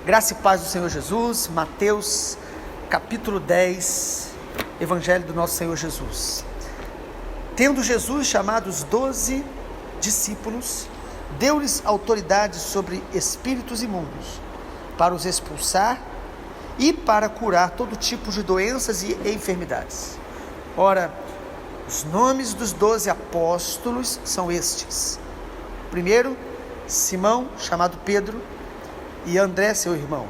Graça e paz do Senhor Jesus. Mateus capítulo 10, Evangelho do nosso Senhor Jesus. Tendo Jesus chamado os 12 discípulos, deu-lhes autoridade sobre espíritos imundos, para os expulsar e para curar todo tipo de doenças e enfermidades. Ora, os nomes dos 12 apóstolos são estes: primeiro, Simão, chamado Pedro, e André, seu irmão;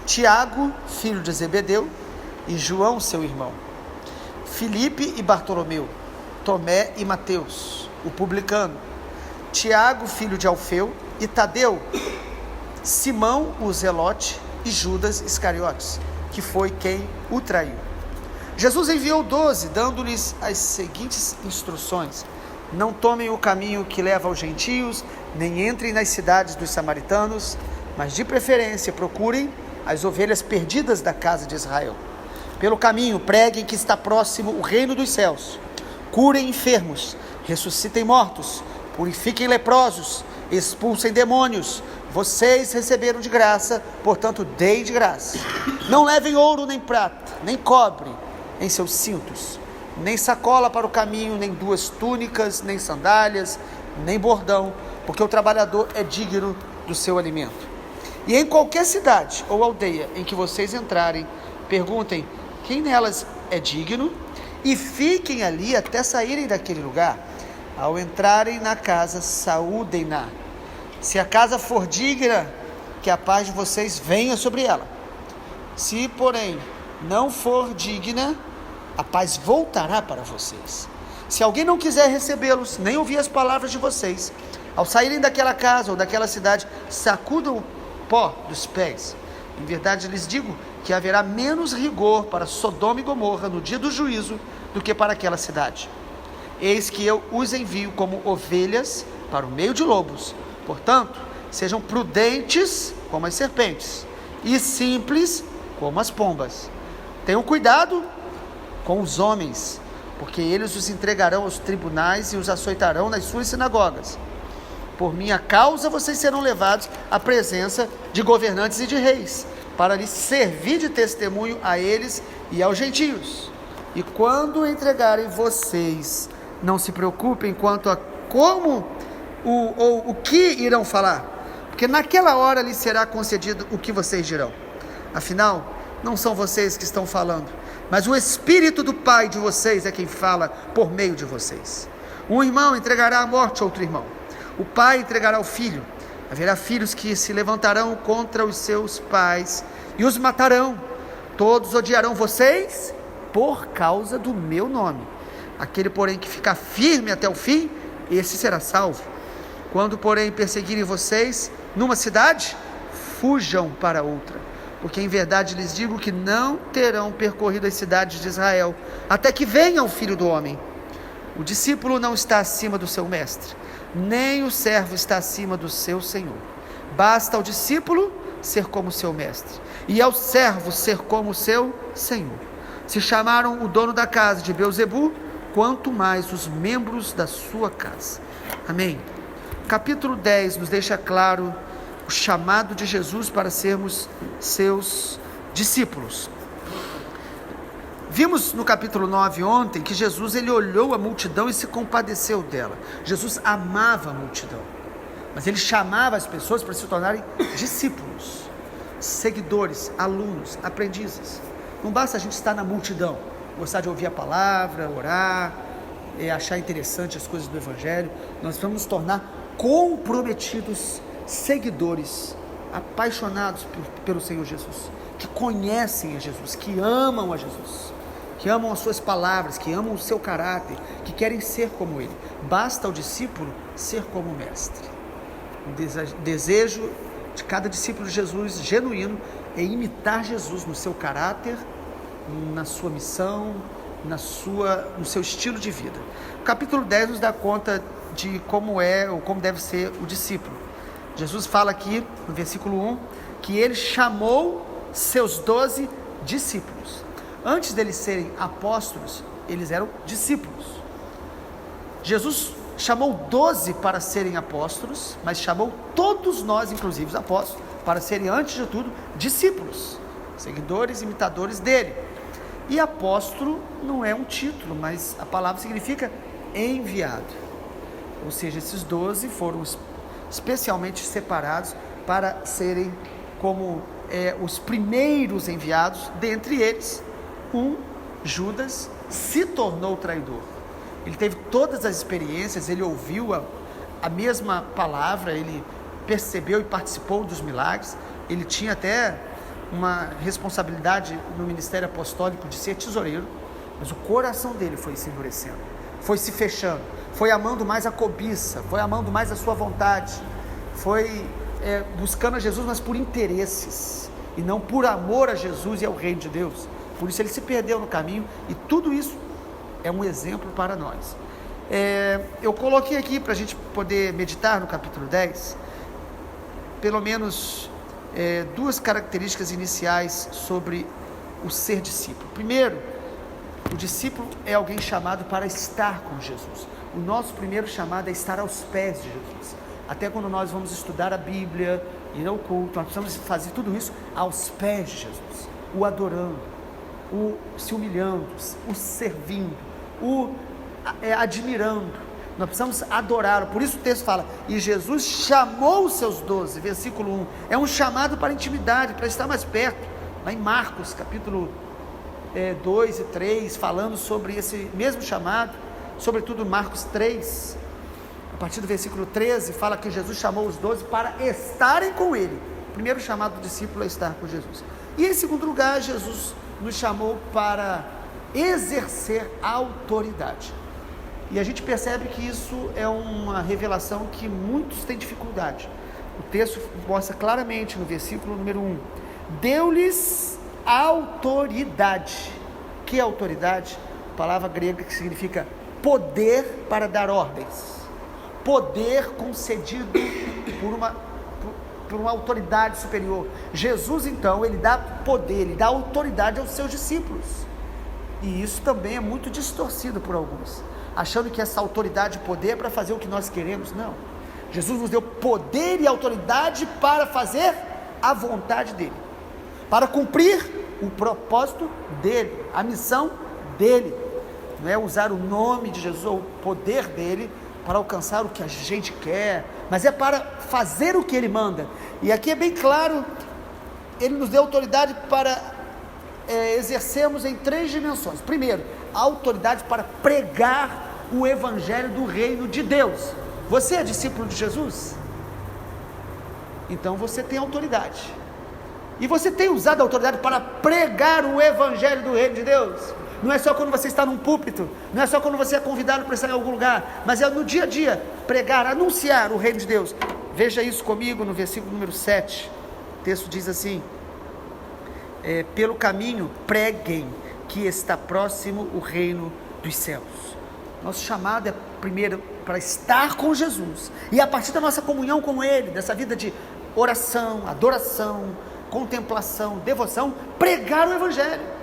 Tiago, filho de Zebedeu, e João, seu irmão; Filipe e Bartolomeu; Tomé e Mateus, o publicano; Tiago, filho de Alfeu, e Tadeu; Simão, o zelote, e Judas Iscariotes, que foi quem o traiu. Jesus enviou 12, dando-lhes as seguintes instruções: não tomem o caminho que leva aos gentios, nem entrem nas cidades dos samaritanos, mas de preferência procurem as ovelhas perdidas da casa de Israel. Pelo caminho preguem que está próximo o reino dos céus. Curem enfermos, ressuscitem mortos, purifiquem leprosos, expulsem demônios. Vocês receberam de graça, portanto deem de graça. Não levem ouro nem prata, nem cobre em seus cintos, nem sacola para o caminho, nem 2 túnicas, nem sandálias, nem bordão, porque o trabalhador é digno do seu alimento. E em qualquer cidade ou aldeia em que vocês entrarem, perguntem quem nelas é digno, e fiquem ali até saírem daquele lugar. Ao entrarem na casa, saúdem-na. Se a casa for digna, que a paz de vocês venha sobre ela. Se, porém, não for digna, a paz voltará para vocês. Se alguém não quiser recebê-los, nem ouvir as palavras de vocês, ao saírem daquela casa ou daquela cidade, sacudam o pó dos pés. Em verdade lhes digo que haverá menos rigor para Sodoma e Gomorra no dia do juízo do que para aquela cidade. Eis que eu os envio como ovelhas para o meio de lobos. Portanto, sejam prudentes como as serpentes e simples como as pombas. Tenham cuidado com os homens, porque eles os entregarão aos tribunais e os açoitarão nas suas sinagogas. Por minha causa vocês serão levados à presença de governantes e de reis, para lhes servir de testemunho a eles e aos gentios. E quando entregarem vocês, não se preocupem quanto a como ou o que irão falar, porque naquela hora lhes será concedido o que vocês dirão. Afinal, não são vocês que estão falando, mas o Espírito do Pai de vocês é quem fala por meio de vocês. Um irmão entregará à morte outro irmão. O pai entregará o filho. Haverá filhos que se levantarão contra os seus pais e os matarão. Todos odiarão vocês por causa do meu nome. Aquele, porém, que ficar firme até o fim, esse será salvo. Quando, porém, perseguirem vocês numa cidade, fujam para outra. Porque em verdade lhes digo que não terão percorrido as cidades de Israel, até que venha o Filho do Homem. O discípulo não está acima do seu mestre, nem o servo está acima do seu senhor. Basta ao discípulo ser como seu mestre, e ao servo ser como seu senhor. Se chamaram o dono da casa de Beelzebu, quanto mais os membros da sua casa. Amém. Capítulo 10 nos deixa claro o chamado de Jesus para sermos seus discípulos. Vimos no capítulo 9 ontem que Jesus ele olhou a multidão e se compadeceu dela. Jesus amava a multidão, mas ele chamava as pessoas para se tornarem discípulos, seguidores, alunos, aprendizes. Não basta a gente estar na multidão, gostar de ouvir a palavra, orar, achar interessante as coisas do Evangelho. Nós vamos nos tornar comprometidos, seguidores, apaixonados pelo Senhor Jesus, que conhecem a Jesus, que amam a Jesus, que amam as suas palavras, que amam o seu caráter, que querem ser como ele. Basta ao discípulo ser como o mestre. O desejo de cada discípulo de Jesus genuíno é imitar Jesus no seu caráter, na sua missão, no seu estilo de vida. O capítulo 10 nos dá conta de como é ou como deve ser o discípulo. Jesus fala aqui no versículo 1 que ele chamou seus 12 discípulos. Antes deles serem apóstolos, eles eram discípulos. Jesus chamou 12 para serem apóstolos, mas chamou todos nós, inclusive os apóstolos, para serem, antes de tudo, discípulos, seguidores, imitadores dele. E apóstolo não é um título, mas a palavra significa enviado. Ou seja, esses 12 foram especialmente separados para serem como os primeiros enviados. Dentre eles, Judas, se tornou traidor. Ele teve todas as experiências, ele ouviu a mesma palavra, ele percebeu e participou dos milagres, ele tinha até uma responsabilidade no ministério apostólico de ser tesoureiro, mas o coração dele foi se endurecendo, foi se fechando, foi amando mais a cobiça, foi amando mais a sua vontade, foi buscando a Jesus, mas por interesses, e não por amor a Jesus e ao reino de Deus. Por isso ele se perdeu no caminho, e tudo isso é um exemplo para nós. Eu coloquei aqui para a gente poder meditar no capítulo 10, pelo menos duas características iniciais sobre o ser discípulo. Primeiro, o discípulo é alguém chamado para estar com Jesus. O nosso primeiro chamado é estar aos pés de Jesus. Até quando nós vamos estudar a Bíblia, ir ao culto, nós precisamos fazer tudo isso aos pés de Jesus, o adorando, o se humilhando, o servindo, o admirando. Nós precisamos adorá-lo. Por isso o texto fala, e Jesus chamou os seus 12, versículo 1, é um chamado para intimidade, para estar mais perto. Lá em Marcos, capítulo 2 e 3, falando sobre esse mesmo chamado, sobretudo Marcos 3, a partir do versículo 13, fala que Jesus chamou os 12 para estarem com ele. O primeiro chamado do discípulo é estar com Jesus. E em segundo lugar, Jesus nos chamou para exercer autoridade. E a gente percebe que isso é uma revelação que muitos têm dificuldade. O texto mostra claramente no versículo número 1, deu-lhes autoridade. Que autoridade? Palavra grega que significa poder para dar ordens, poder concedido por uma autoridade superior. Jesus então, ele dá poder, ele dá autoridade aos seus discípulos, e isso também é muito distorcido por alguns, achando que essa autoridade e poder é para fazer o que nós queremos. Não, Jesus nos deu poder e autoridade para fazer a vontade dele, para cumprir o propósito dele, a missão dele. Não é usar o nome de Jesus ou o poder dele para alcançar o que a gente quer, mas é para fazer o que ele manda. E aqui é bem claro, ele nos deu autoridade para exercermos em 3 dimensões. Primeiro, a autoridade para pregar o evangelho do reino de Deus. Você é discípulo de Jesus? Então você tem autoridade, e você tem usado a autoridade para pregar o evangelho do reino de Deus. Não é só quando você está num púlpito, não é só quando você é convidado para estar em algum lugar, mas é no dia a dia, pregar, anunciar o reino de Deus. Veja isso comigo no versículo número 7, o texto diz assim, pelo caminho preguem que está próximo o reino dos céus. Nosso chamado é primeiro para estar com Jesus, e a partir da nossa comunhão com ele, dessa vida de oração, adoração, contemplação, devoção, pregar o evangelho,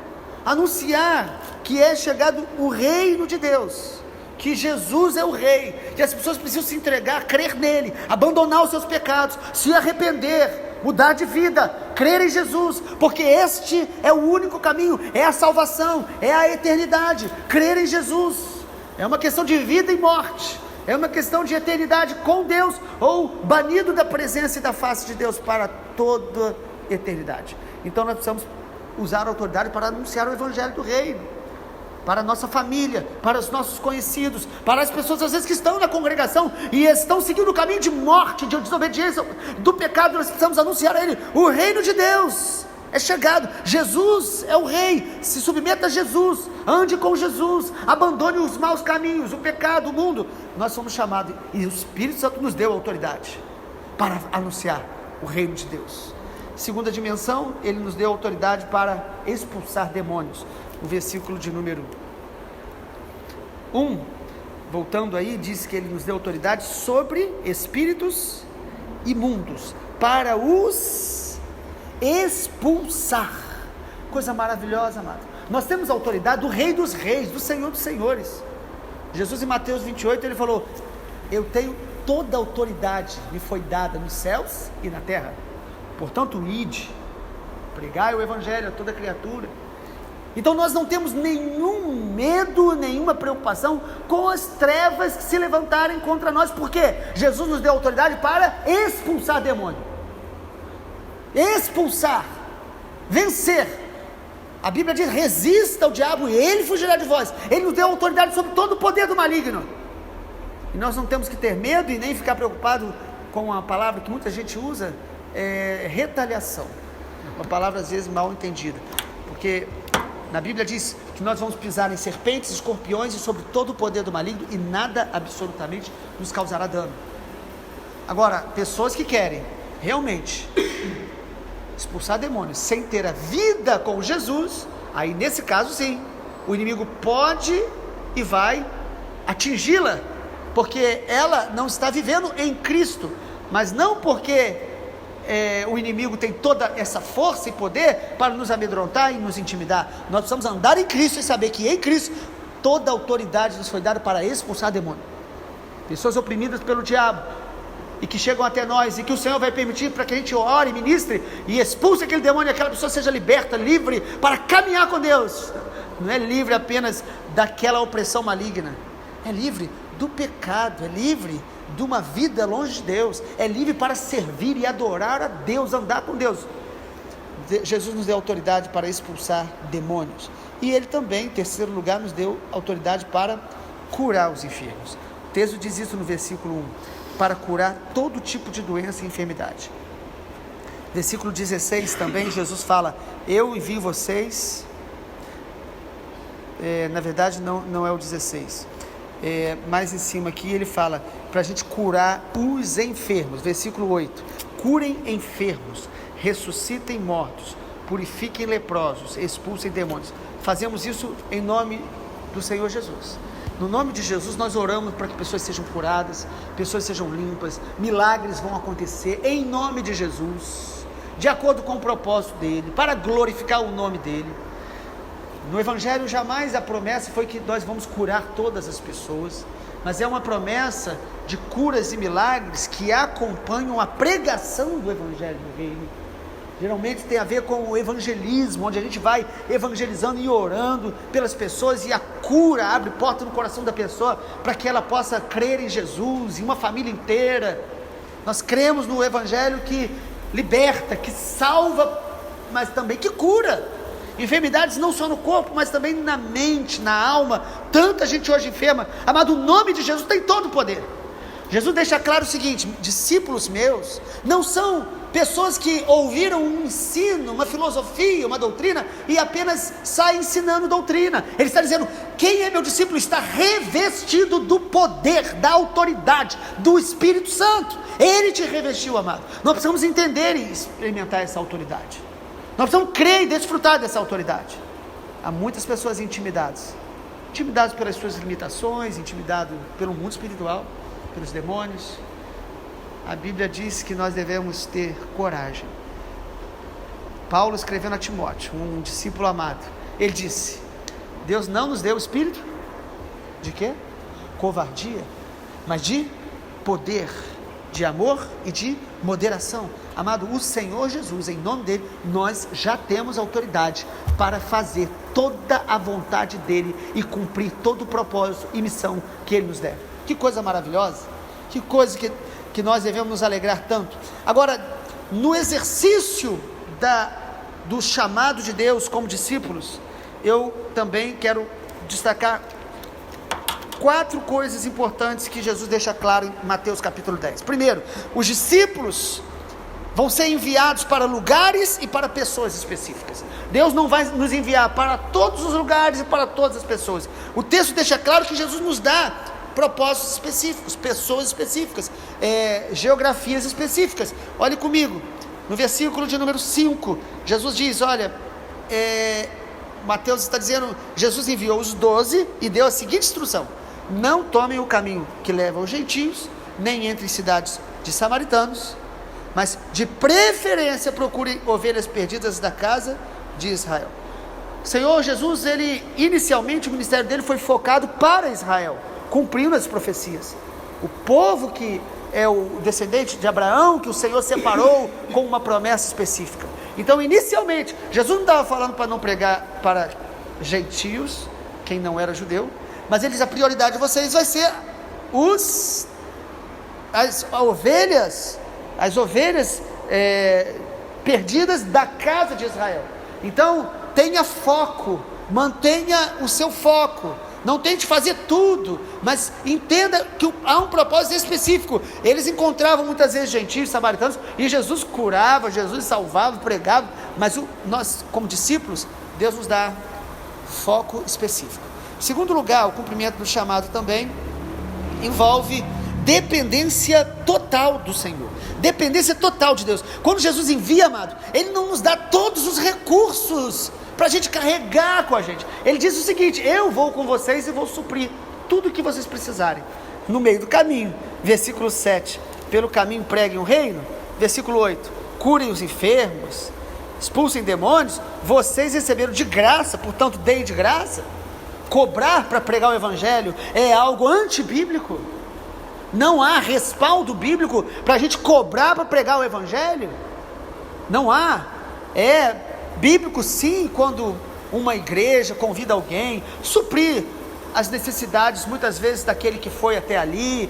anunciar que é chegado o reino de Deus, que Jesus é o rei, que as pessoas precisam se entregar, crer nele, abandonar os seus pecados, se arrepender, mudar de vida, crer em Jesus, porque este é o único caminho, é a salvação, é a eternidade. Crer em Jesus é uma questão de vida e morte, é uma questão de eternidade com Deus, ou banido da presença e da face de Deus para toda a eternidade. Então nós precisamos usar a autoridade para anunciar o evangelho do reino, para a nossa família, para os nossos conhecidos, para as pessoas às vezes que estão na congregação e estão seguindo o caminho de morte, de desobediência, do pecado. Nós precisamos anunciar a ele, o reino de Deus é chegado, Jesus é o rei, se submeta a Jesus, ande com Jesus, abandone os maus caminhos, o pecado, o mundo. Nós somos chamados, e o Espírito Santo nos deu autoridade para anunciar o reino de Deus. Segunda dimensão, ele nos deu autoridade para expulsar demônios. O versículo de número 1, voltando aí, diz que ele nos deu autoridade sobre espíritos imundos, para os expulsar. Coisa maravilhosa, amado. Nós temos a autoridade do Rei dos Reis, do Senhor dos Senhores. Jesus, em Mateus 28, ele falou, eu tenho toda a autoridade, me foi dada nos céus e na terra. Portanto, ide, pregai o evangelho a toda criatura. Então nós não temos nenhum medo, nenhuma preocupação com as trevas que se levantarem contra nós, porque Jesus nos deu autoridade para expulsar demônio, expulsar, vencer. A Bíblia diz: resista ao diabo e ele fugirá de vós. Ele nos deu autoridade sobre todo o poder do maligno, e nós não temos que ter medo e nem ficar preocupado com a palavra que muita gente usa, retaliação, uma palavra às vezes mal entendida, porque na Bíblia diz que nós vamos pisar em serpentes, escorpiões e sobre todo o poder do maligno, e nada absolutamente nos causará dano. Agora, pessoas que querem realmente expulsar demônios sem ter a vida com Jesus, aí nesse caso sim, o inimigo pode e vai atingi-la, porque ela não está vivendo em Cristo, mas não porque o inimigo tem toda essa força e poder para nos amedrontar e nos intimidar. Nós precisamos andar em Cristo e saber que em Cristo toda a autoridade nos foi dada para expulsar demônio. Pessoas oprimidas pelo diabo e que chegam até nós, e que o Senhor vai permitir para que a gente ore, ministre e expulse aquele demônio, e aquela pessoa seja liberta, livre para caminhar com Deus. Não é livre apenas daquela opressão maligna, é livre do pecado, é livre de uma vida longe de Deus, é livre para servir e adorar a Deus, andar com Deus. Jesus nos deu autoridade para expulsar demônios, e Ele também, em terceiro lugar, nos deu autoridade para curar os enfermos. O texto diz isso no versículo 1, para curar todo tipo de doença e enfermidade. Versículo 16 também, Jesus fala: eu envio vocês, na verdade não é o 16, mais em cima aqui ele fala para a gente curar os enfermos. Versículo 8: curem enfermos, ressuscitem mortos, purifiquem leprosos, expulsem demônios. Fazemos isso em nome do Senhor Jesus. No nome de Jesus nós oramos para que pessoas sejam curadas, pessoas sejam limpas, milagres vão acontecer em nome de Jesus, de acordo com o propósito dele, para glorificar o nome dele. No Evangelho jamais a promessa foi que nós vamos curar todas as pessoas, mas é uma promessa de curas e milagres que acompanham a pregação do Evangelho do Reino. Geralmente tem a ver com o evangelismo, onde a gente vai evangelizando e orando pelas pessoas, e a cura abre porta no coração da pessoa para que ela possa crer em Jesus, em uma família inteira. Nós cremos no Evangelho que liberta, que salva, mas também que cura. Enfermidades não só no corpo, mas também na mente, na alma. Tanta gente hoje enferma. Amado, o nome de Jesus tem todo o poder. Jesus deixa claro o seguinte: discípulos meus não são pessoas que ouviram um ensino, uma filosofia, uma doutrina e apenas saem ensinando doutrina. Ele está dizendo: quem é meu discípulo está revestido do poder, da autoridade do Espírito Santo. Ele te revestiu, amado. Nós precisamos entender e experimentar essa autoridade. Nós precisamos crer e desfrutar dessa autoridade. Há muitas pessoas intimidadas pelas suas limitações, intimidadas pelo mundo espiritual, pelos demônios. A Bíblia diz que nós devemos ter coragem. Paulo, escrevendo a Timóteo, um discípulo amado, ele disse: Deus não nos deu o espírito de quê? Covardia, mas de poder, de amor e de moderação. Amado, o Senhor Jesus, em nome dele, nós já temos autoridade para fazer toda a vontade dele e cumprir todo o propósito e missão que ele nos der. Que coisa maravilhosa, que coisa que nós devemos nos alegrar tanto. Agora, no exercício do chamado de Deus como discípulos, eu também quero destacar 4 coisas importantes que Jesus deixa claro em Mateus capítulo 10. Primeiro, os discípulos vão ser enviados para lugares e para pessoas específicas. Deus não vai nos enviar para todos os lugares e para todas as pessoas. O texto deixa claro que Jesus nos dá propósitos específicos, pessoas específicas, geografias específicas. Olhe comigo, no versículo de número 5, Jesus diz, olha, Mateus está dizendo, Jesus enviou os 12 e deu a seguinte instrução: não tomem o caminho que leva aos gentios, nem entre cidades de samaritanos, mas de preferência procurem ovelhas perdidas da casa de Israel. O Senhor Jesus, inicialmente o ministério dele foi focado para Israel, cumprindo as profecias. O povo que é o descendente de Abraão que o Senhor separou com uma promessa específica. Então, inicialmente, Jesus não estava falando para não pregar para gentios, quem não era judeu, mas ele diz: a prioridade de vocês vai ser as ovelhas perdidas da casa de Israel. Então, tenha foco, mantenha o seu foco. Não tente fazer tudo, mas entenda que há um propósito específico. Eles encontravam muitas vezes gentios, samaritanos, e Jesus curava, Jesus salvava, pregava, mas nós, como discípulos, Deus nos dá foco específico. Em segundo lugar, o cumprimento do chamado também envolve dependência total do Senhor, dependência total de Deus. Quando Jesus envia, amado, Ele não nos dá todos os recursos para a gente carregar com a gente. Ele diz o seguinte: eu vou com vocês e vou suprir tudo o que vocês precisarem no meio do caminho. Versículo 7, pelo caminho preguem o reino. Versículo 8, curem os enfermos, expulsem demônios. Vocês receberam de graça, portanto deem de graça. Cobrar para pregar o evangelho é algo antibíblico. Não há respaldo bíblico para a gente cobrar para pregar o evangelho. Não há. É bíblico sim, quando uma igreja convida alguém, suprir as necessidades muitas vezes daquele que foi até ali,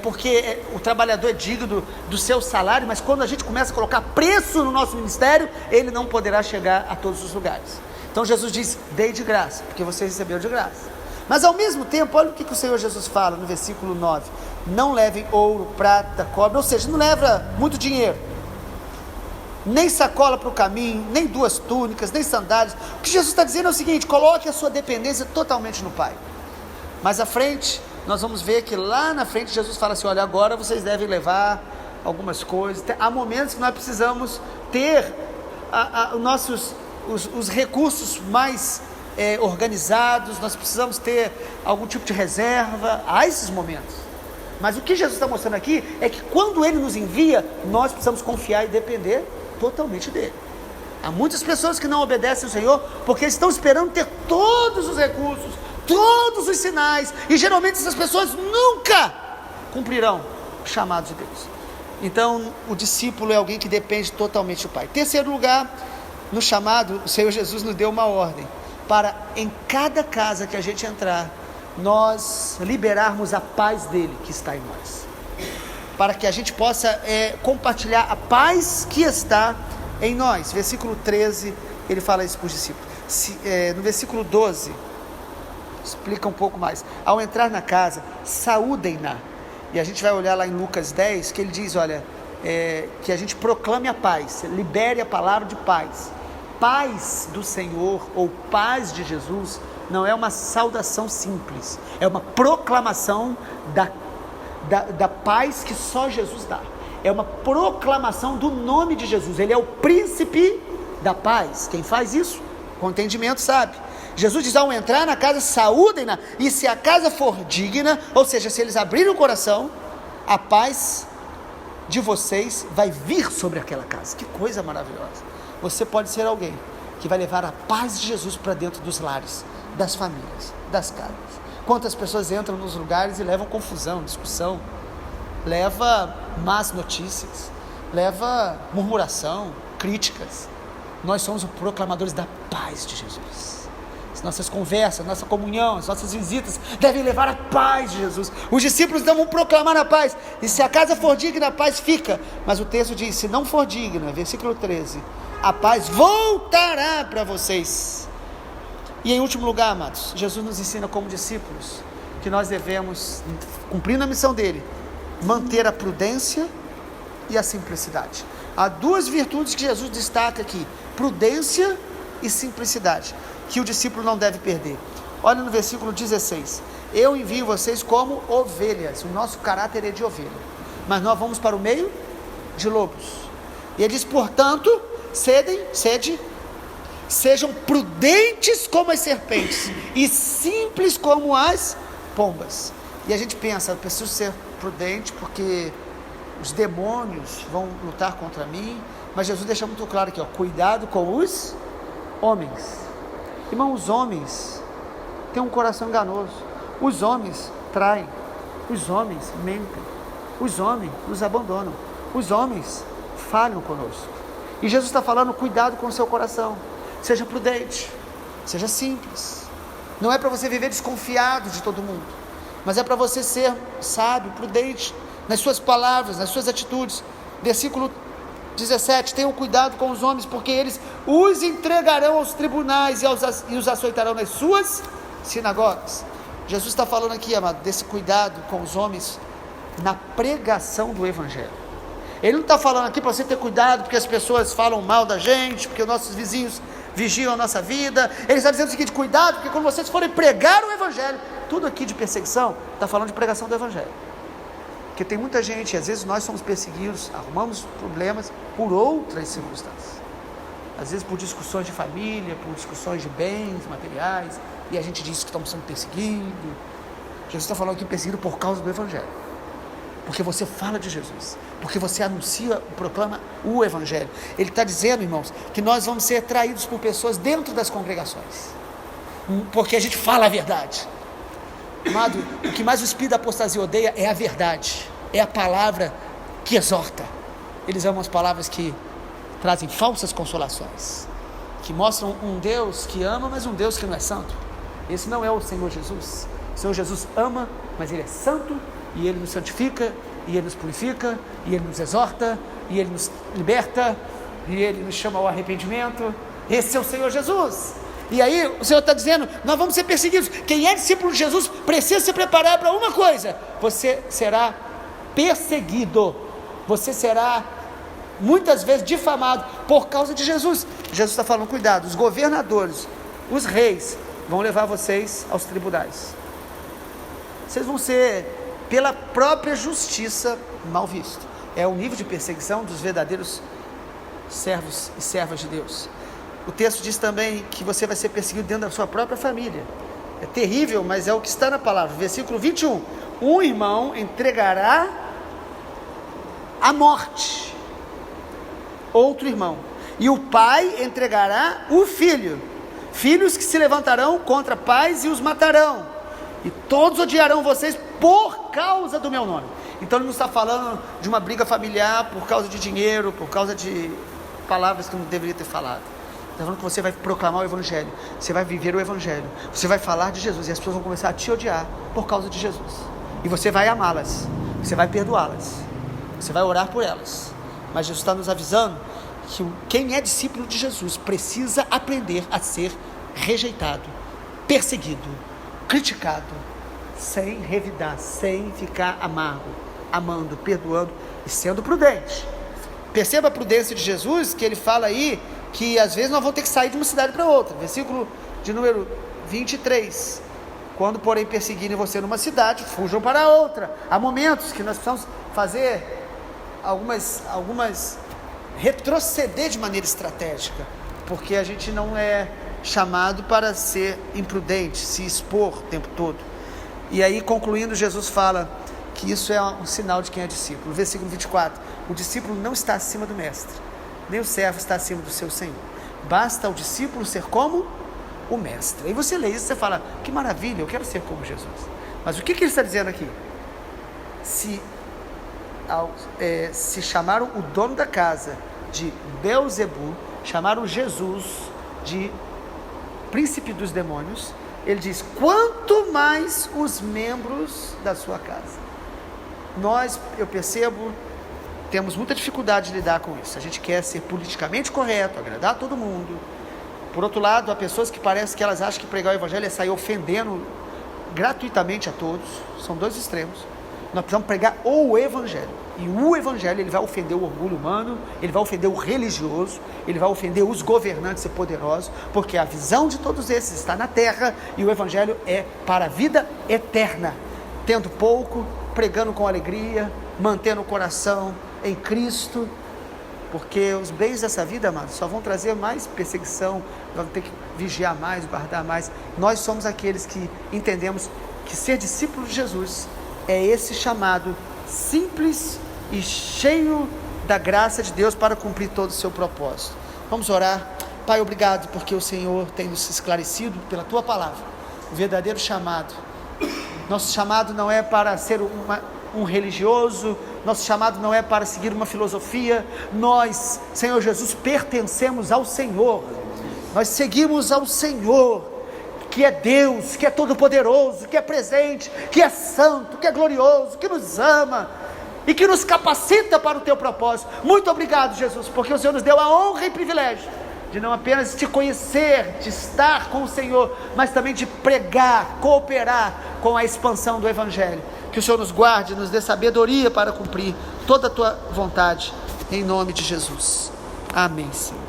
porque o trabalhador é digno do seu salário, mas quando a gente começa a colocar preço no nosso ministério, ele não poderá chegar a todos os lugares. Então Jesus diz: dei de graça, porque você recebeu de graça. Mas ao mesmo tempo, olha o que o Senhor Jesus fala no versículo 9: não levem ouro, prata, cobre, ou seja, não leva muito dinheiro, nem sacola para o caminho, nem 2 túnicas, nem sandálias. O que Jesus está dizendo é o seguinte: coloque a sua dependência totalmente no Pai. Mais à frente, nós vamos ver que lá na frente Jesus fala assim: olha, agora vocês devem levar algumas coisas. Há momentos que nós precisamos ter os recursos mais organizados, nós precisamos ter algum tipo de reserva. Há esses momentos. Mas o que Jesus está mostrando aqui é que quando Ele nos envia, nós precisamos confiar e depender totalmente dele. Há muitas pessoas que não obedecem ao Senhor porque estão esperando ter todos os recursos, todos os sinais, e geralmente essas pessoas nunca cumprirão o chamado de Deus. Então o discípulo é alguém que depende totalmente do Pai. Terceiro lugar, no chamado, o Senhor Jesus nos deu uma ordem para, em cada casa que a gente entrar, nós liberarmos a paz dele que está em nós, para que a gente possa compartilhar a paz que está em nós. Versículo 13, ele fala isso para os discípulos. No versículo 12, explica um pouco mais: ao entrar na casa, saúdem-na. E a gente vai olhar lá em Lucas 10, que ele diz, olha, que a gente proclame a paz, libere a palavra de paz. Paz do Senhor, ou paz de Jesus, não é uma saudação simples, é uma proclamação da paz que só Jesus dá. É uma proclamação do nome de Jesus. Ele é o príncipe da paz. Quem faz isso com entendimento sabe. Jesus diz: ao entrar na casa, saúdem-na, e se a casa for digna, ou seja, se eles abrirem o coração, a paz de vocês vai vir sobre aquela casa. Que coisa maravilhosa. Você pode ser alguém que vai levar a paz de Jesus para dentro dos lares, das famílias, das casas. Quantas pessoas entram nos lugares e levam confusão, discussão, leva más notícias, leva murmuração, críticas. Nós somos os proclamadores da paz de Jesus. As nossas conversas, nossa comunhão, as nossas visitas devem levar a paz de Jesus. Os discípulos não vão proclamar a paz, e se a casa for digna, a paz fica. Mas o texto diz: se não for digna, versículo 13, a paz voltará para vocês. E em último lugar, amados, Jesus nos ensina como discípulos que nós devemos, cumprindo a missão dele, manter a prudência e a simplicidade. Há 2 virtudes que Jesus destaca aqui: prudência e simplicidade, que o discípulo não deve perder. Olha no versículo 16: eu envio vocês como ovelhas. O nosso caráter é de ovelha, mas nós vamos para o meio de lobos. E ele diz: portanto, sejam prudentes como as serpentes e simples como as pombas. E a gente pensa: eu preciso ser prudente porque os demônios vão lutar contra mim. Mas Jesus deixa muito claro aqui, cuidado com os homens. Irmão, os homens têm um coração enganoso. Os homens traem, os homens mentem. os homens nos abandonam, os homens falham conosco. E Jesus está falando, cuidado com o seu coração, seja prudente, seja simples. Não é para você viver desconfiado de todo mundo, mas é para você ser sábio, prudente, nas suas palavras, nas suas atitudes. Versículo 17, tenham cuidado com os homens, porque eles os entregarão aos tribunais e os açoitarão nas suas sinagogas. Jesus está falando aqui, amado, desse cuidado com os homens na pregação do Evangelho. Ele não está falando aqui para você ter cuidado porque as pessoas falam mal da gente, porque os nossos vizinhos vigiam a nossa vida. Ele está dizendo o seguinte, cuidado, porque quando vocês forem pregar o Evangelho, tudo aqui de perseguição, está falando de pregação do Evangelho. Porque tem muita gente, às vezes nós somos perseguidos, arrumamos problemas por outras circunstâncias. Às vezes por discussões de família, por discussões de bens materiais, e a gente diz que estamos sendo perseguidos. Jesus está falando aqui perseguido por causa do Evangelho. Porque você fala de Jesus, porque você anuncia, proclama o Evangelho. Ele está dizendo, irmãos, que nós vamos ser traídos por pessoas dentro das congregações, porque a gente fala a verdade. Amado, o que mais o espírito da apostasia odeia é a verdade, é a palavra que exorta. Eles amam as palavras que trazem falsas consolações, que mostram um Deus que ama, mas um Deus que não é santo. Esse não é o Senhor Jesus. O Senhor Jesus ama, mas Ele é santo, e Ele nos santifica, e Ele nos purifica, e Ele nos exorta, e Ele nos liberta, e Ele nos chama ao arrependimento. Esse é o Senhor Jesus. E aí o Senhor está dizendo, nós vamos ser perseguidos. Quem é discípulo de Jesus precisa se preparar para uma coisa: você será perseguido, você será muitas vezes difamado por causa de Jesus. Jesus está falando, cuidado, os governadores, os reis vão levar vocês aos tribunais. Vocês vão ser, pela própria justiça, mal vistos. É o nível de perseguição dos verdadeiros servos e servas de Deus. O texto diz também que você vai ser perseguido dentro da sua própria família. É terrível, mas é o que está na palavra. Versículo 21. Um irmão entregará à morte outro irmão, e o pai entregará o filho. Filhos que se levantarão contra pais e os matarão, e todos odiarão vocês por causa do meu nome. Então ele não está falando de uma briga familiar por causa de dinheiro, por causa de palavras que não deveria ter falado. Está falando que você vai proclamar o Evangelho, você vai viver o Evangelho, você vai falar de Jesus, e as pessoas vão começar a te odiar por causa de Jesus, e você vai amá-las, você vai perdoá-las, você vai orar por elas. Mas Jesus está nos avisando que quem é discípulo de Jesus precisa aprender a ser rejeitado, perseguido, criticado, sem revidar, sem ficar amargo, amando, perdoando e sendo prudente. Perceba a prudência de Jesus, que ele fala aí que às vezes nós vamos ter que sair de uma cidade para outra. Versículo de número 23. Quando, porém, perseguirem você numa cidade, fujam para outra. Há momentos que nós precisamos fazer algumas retroceder de maneira estratégica, porque a gente não é chamado para ser imprudente, se expor o tempo todo. E aí, concluindo, Jesus fala que isso é um sinal de quem é discípulo. Versículo 24, o discípulo não está acima do mestre, nem o servo está acima do seu senhor. Basta ao discípulo ser como o mestre. Aí você lê isso e você fala, que maravilha, eu quero ser como Jesus. Mas o que ele está dizendo aqui? Se chamaram o dono da casa de Beelzebu, chamaram Jesus de príncipe dos demônios, ele diz, quanto mais os membros da sua casa. Nós, eu percebo, temos muita dificuldade de lidar com isso. A gente quer ser politicamente correto, agradar a todo mundo. Por outro lado, há pessoas que parece que elas acham que pregar o Evangelho é sair ofendendo gratuitamente a todos. São dois extremos. Nós precisamos pregar o Evangelho. E o Evangelho, ele vai ofender o orgulho humano, ele vai ofender o religioso, ele vai ofender os governantes e poderosos, porque a visão de todos esses está na terra, e o Evangelho é para a vida eterna. Tendo pouco, pregando com alegria, mantendo o coração em Cristo, porque os bens dessa vida, amados, só vão trazer mais perseguição, vamos ter que vigiar mais, guardar mais. Nós somos aqueles que entendemos que ser discípulo de Jesus é esse chamado simples e cheio da graça de Deus para cumprir todo o seu propósito. Vamos orar. Pai, obrigado porque o Senhor tem nos esclarecido pela Tua palavra o verdadeiro chamado. Nosso chamado não é para ser um religioso, nosso chamado não é para seguir uma filosofia. Nós, Senhor Jesus, pertencemos ao Senhor, nós seguimos ao Senhor, que é Deus, que é todo-poderoso, que é presente, que é santo, que é glorioso, que nos ama e que nos capacita para o teu propósito. Muito obrigado, Jesus, porque o Senhor nos deu a honra e privilégio de não apenas te conhecer, de estar com o Senhor, mas também de pregar, cooperar com a expansão do Evangelho. Que o Senhor nos guarde, nos dê sabedoria para cumprir toda a tua vontade, em nome de Jesus. Amém, Senhor.